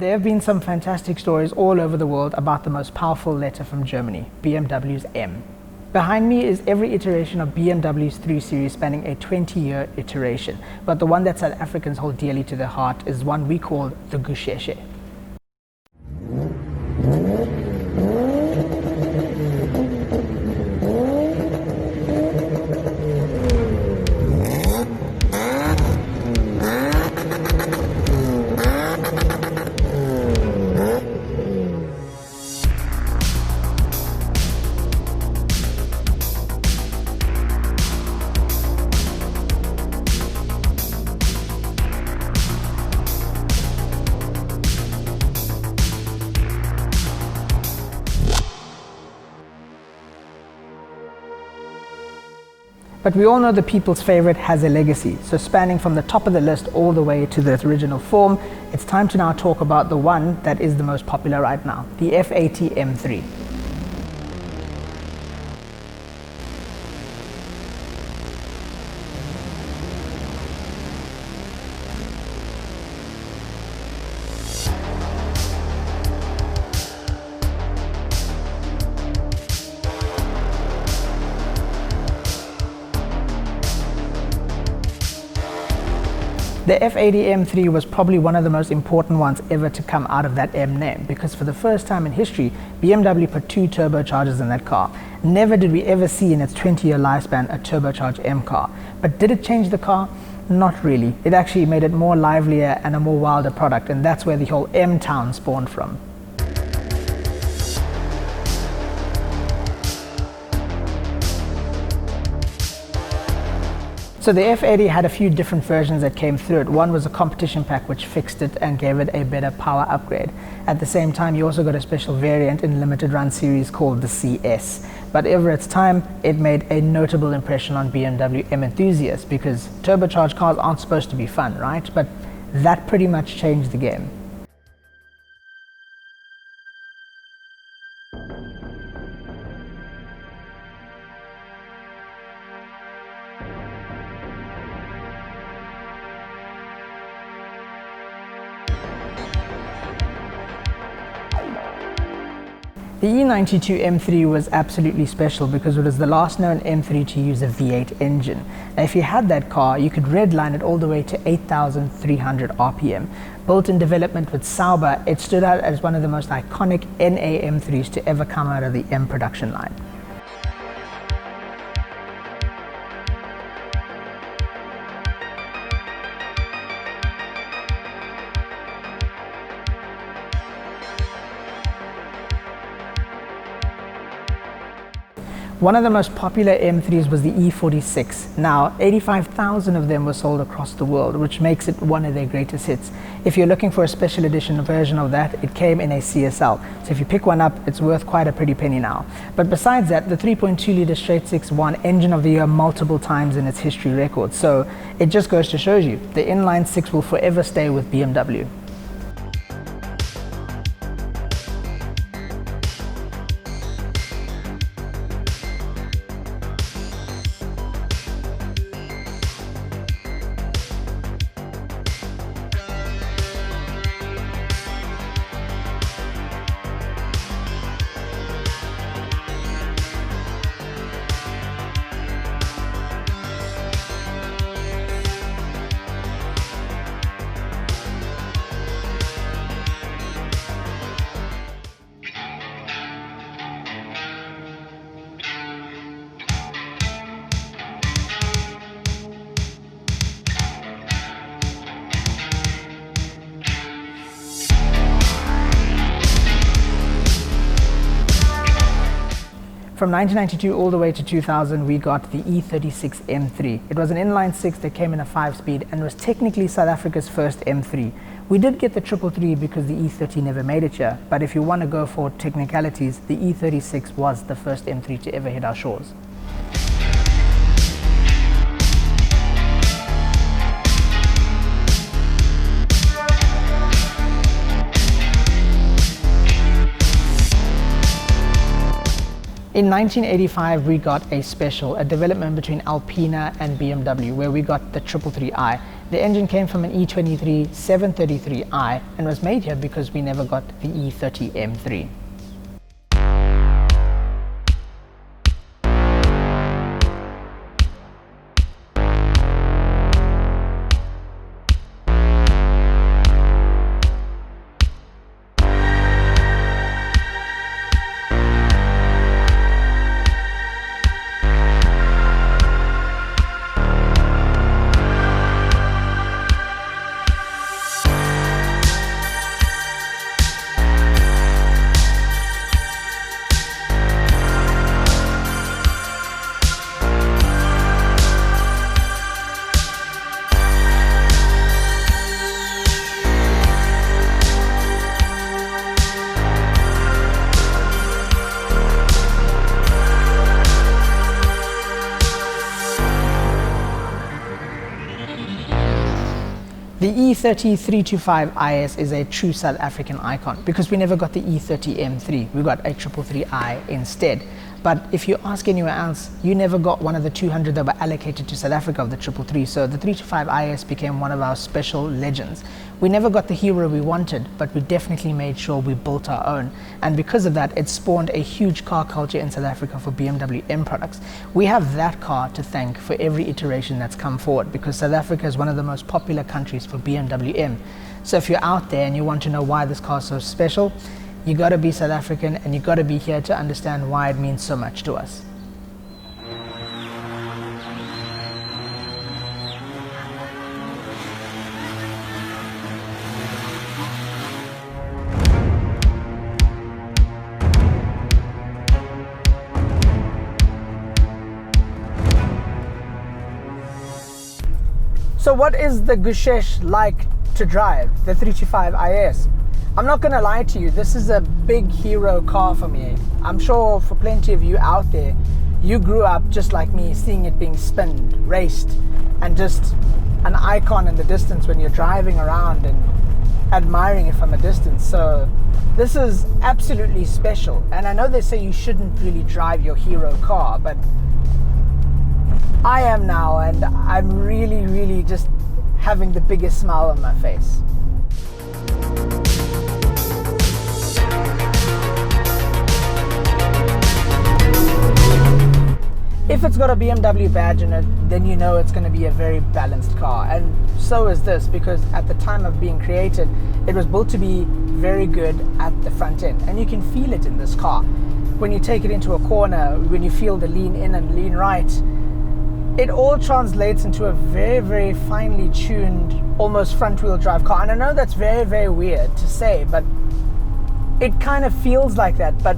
There have been some fantastic stories all over the world about the most powerful letter from Germany, BMW's M. Behind me is every iteration of BMW's 3 Series spanning a 20-year iteration, but the one that South Africans hold dearly to their heart is one we call the Gusheshe. But we all know the people's favorite has a legacy, so spanning from the top of the list all the way to the original form, it's time to now talk about the one that is the most popular right now, the F80 M3. The F80 M3 was probably one of the most important ones ever to come out of that M name, because for the first time in history, BMW put 2 turbochargers in that car. Never did we ever see in its 20-year lifespan a turbocharged M car. But did it change the car? Not really. It actually made it more livelier and a more wilder product, and that's where the whole M-Town spawned from. So the F80 had a few different versions that came through it. One was a competition pack which fixed it and gave it a better power upgrade. At the same time, you also got a special variant in limited run series called the CS. But over its time, it made a notable impression on BMW M enthusiasts, because turbocharged cars aren't supposed to be fun, right? But that pretty much changed the game. The E92 M3 was absolutely special because it was the last known M3 to use a V8 engine. Now, if you had that car, you could redline it all the way to 8,300 RPM. Built in development with Sauber, it stood out as one of the most iconic NA M3s to ever come out of the M production line. One of the most popular M3s was the E46. Now, 85,000 of them were sold across the world, which makes it one of their greatest hits. If you're looking for a special edition version of that, it came in a CSL. So if you pick one up, it's worth quite a pretty penny now. But besides that, the 3.2-litre straight-six won Engine of the Year multiple times in its history record. So it just goes to show you, the inline six will forever stay with BMW. From 1992 all the way to 2000, we got the E46 M3. It was an inline six that came in a 5-speed and was technically South Africa's first M3. We did get the 333 because the E30 never made it here, but if you want to go for technicalities, the E36 was the first M3 to ever hit our shores. In 1985, we got a special, a development between Alpina and BMW, where we got the 333i. The engine came from an E23 733i and was made here because we never got the E30 M3. The E30 325IS is a true South African icon because we never got the E30 M3, we got a 333i instead. But if you ask anywhere else, you never got one of the 200 that were allocated to South Africa of the 333, so the 325IS became one of our special legends. We never got the hero we wanted, but we definitely made sure we built our own. And because of that, it spawned a huge car culture in South Africa for BMW M products. We have that car to thank for every iteration that's come forward because South Africa is one of the most popular countries for BMW M. So if you're out there and you want to know why this car is so special, you got to be South African and you got to be here to understand why it means so much to us. So what is the Gusheshe like to drive, the 325IS? I'm not going to lie to you, this is a big hero car for me. I'm sure for plenty of you out there, you grew up just like me, seeing it being spinned, raced, and just an icon in the distance when you're driving around and admiring it from a distance. So this is absolutely special. And I know they say you shouldn't really drive your hero car, but I am now, and I'm really just having the biggest smile on my face. If it's got a BMW badge in it, then you know it's going to be a very balanced car, and so is this, because at the time of being created, it was built to be very good at the front end, and you can feel it in this car. When you take it into a corner, when you feel the lean in and lean right, it all translates into a very finely tuned, almost front wheel drive car. And I know that's very weird to say, but it kind of feels like that. But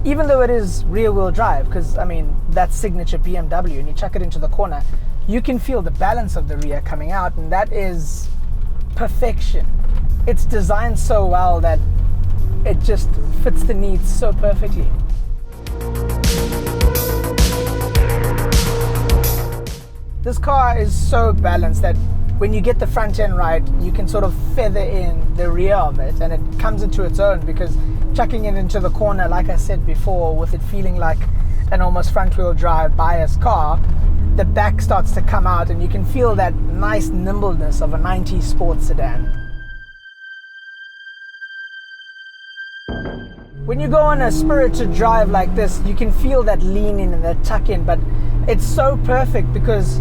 even though it is rear wheel drive, because I mean that's signature BMW, and you chuck it into the corner, you can feel the balance of the rear coming out, and that is perfection. It's designed so well that it just fits the needs so perfectly. This car is so balanced that when you get the front end right, you can sort of feather in the rear of it, and it comes into its own, because chucking it into the corner, like I said before, with it feeling like an almost front wheel drive bias car, the back starts to come out and you can feel that nice nimbleness of a 90s sports sedan. When you go on a spirited drive like this, you can feel that lean in and that tuck in, but it's so perfect because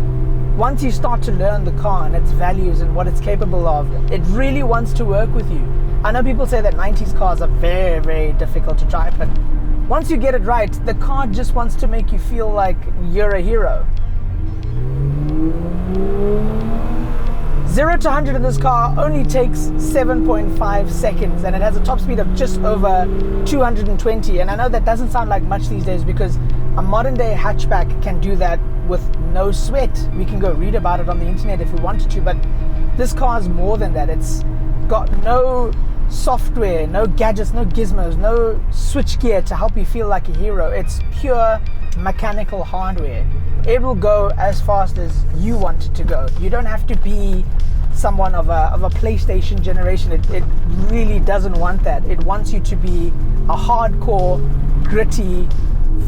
once you start to learn the car and its values and what it's capable of, it really wants to work with you. I know people say that 90s cars are very difficult to drive, but once you get it right, the car just wants to make you feel like you're a hero. 0 to 100 in this car only takes 7.5 seconds, and it has a top speed of just over 220. And I know that doesn't sound like much these days because a modern day hatchback can do that with no sweat. We can go read about it on the internet if we wanted to, but this car is more than that. It's got no software, no gadgets, no gizmos, no switch gear to help you feel like a hero. It's pure mechanical hardware. It will go as fast as you want it to go. You don't have to be someone of a PlayStation generation. It really doesn't want that. It wants you to be a hardcore, gritty,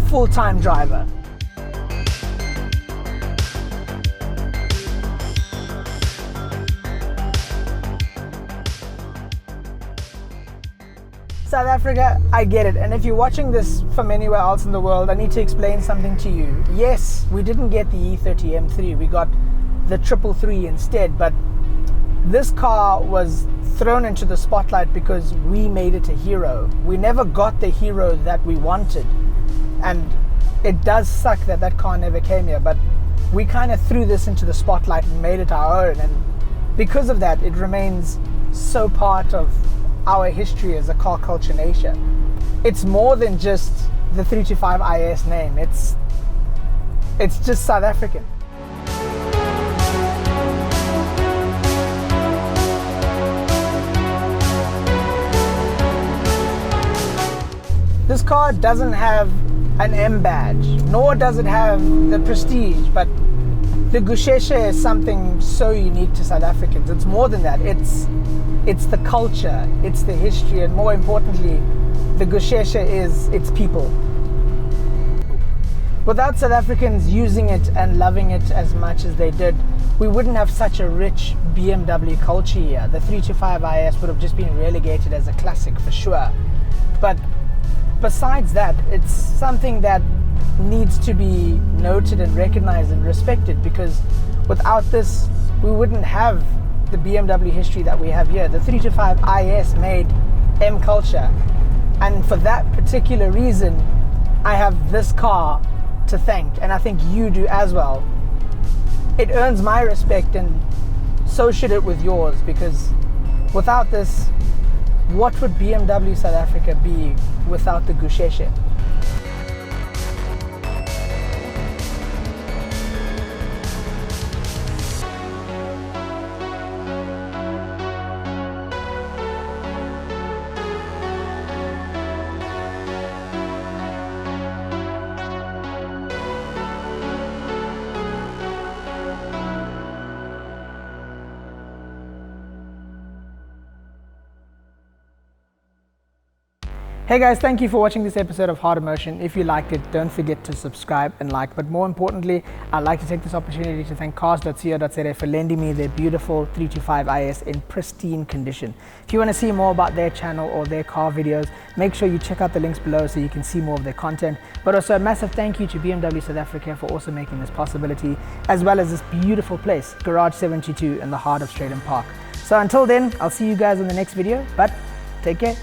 full-time driver. South Africa, I get it. And if you're watching this from anywhere else in the world, I need to explain something to you. Yes, we didn't get the E30 M3. We got the 333 instead. But this car was thrown into the spotlight because we made it a hero. We never got the hero that we wanted. And it does suck that that car never came here. But we kind of threw this into the spotlight and made it our own. And because of that, it remains so part of our history as a car culture nation. It's more than just the 325 IS name. It's just South African. This car doesn't have an M badge, nor does it have the prestige, but the Gusheshe is something so unique to South Africans. It's more than that. It's the culture, it's the history, and more importantly, the Gusheshe is its people. Without South Africans using it and loving it as much as they did, we wouldn't have such a rich BMW culture here. The 325 IS would have just been relegated as a classic for sure. But besides that, it's something that needs to be noted and recognized and respected, because without this, we wouldn't have the BMW history that we have here. The 325 IS made M culture, and for that particular reason, I have this car to thank, and I think you do as well. It earns my respect, and so should it with yours, because without this, what would BMW South Africa be without the Gusheshe? Hey guys, thank you for watching this episode of Heart Emotion. If you liked it, don't forget to subscribe and like. But more importantly, I'd like to take this opportunity to thank cars.co.za for lending me their beautiful 325 IS in pristine condition. If you want to see more about their channel or their car videos, make sure you check out the links below so you can see more of their content. But also a massive thank you to BMW South Africa for also making this possibility, as well as this beautiful place, Garage 72 in the heart of Straighten Park. So until then, I'll see you guys in the next video, but take care.